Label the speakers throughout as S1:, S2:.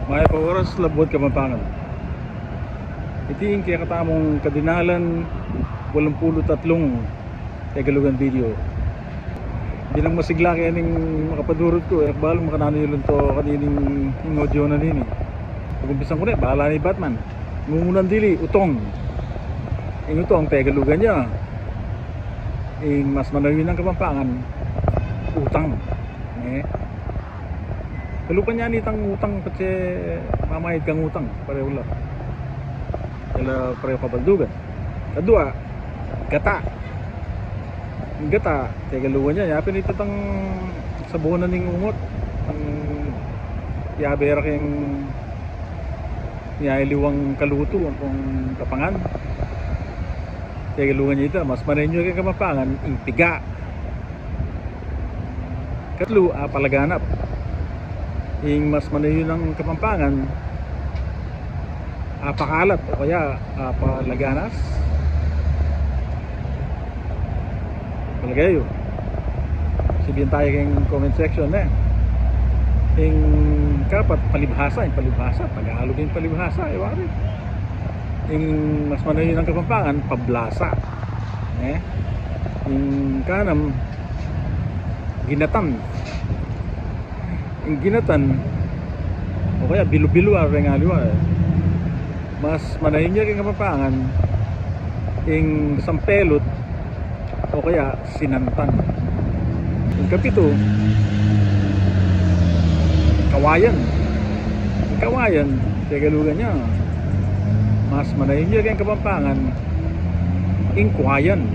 S1: May oras labot Kapampangan. Iti kaya katamong kadinalan 83 Tagalogan video. Hindi nang masigla kaya ning makapadurot ko balang makanano yun to kanining audio na nini. Pag-umpisan ko na bahala ni Batman. Ngungunan dili utong. Ing utong Tagalogan niya. Ing mas manawin ng Kapampangan utang. Kalupan niya nitang utang kasi mamayad kang utang pareho lang. Kaya pareho kabaldugan. Kadua, gata. Gata, Tagalugan niya. Yapin ito tang sabunan ng umot. Ang yabera kayong niyailiwang kaluto ang kapangan. Tagalugan niya ito. Mas maninyo kayong Kapampangan, impiga. Katlo, palaganap. Ing mas manayon ng Kapampangan pakalat o kaya palaganas palagayo. Sabihin tayo kayong comment section ing kapat palibhasa Tagalog yung palibhasa wari. Ing mas manayon ng Kapampangan pablasa ing kanam ginatan. Yung ginatan o kaya bilo-bilo ring aliwa mas manahin niya kayong Kapampangan yung sampelot o kaya sinantan. Yung kapito kawayan. Yung kawayan Tagalugan niya mas manahin niya kayong Kapampangan yung kuwayan.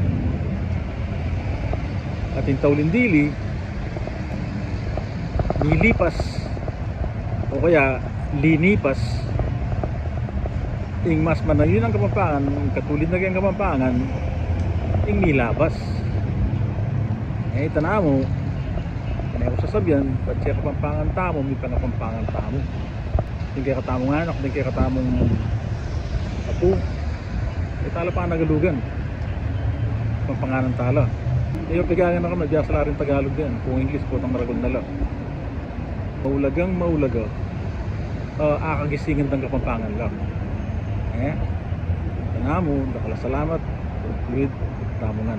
S1: At yung taulindili nilipas o kaya linipas. Ing mas manayon ang Kapampangan katulid na kayong Kapampangan ing nilabas. Tana mo kanaya ko sasabyan pati siya Kapampangan tamo may Kapampangan tamo hindi kaya katamong anak hindi kaya katamong apo tala pa nagalugan Kapampangan tala pigangan ako nagyasala rin Tagalog din kung English po itong maragol na lang. Maulaga akagisingan ng Kapampangan lang. Tanamo, salamat with Tamungan.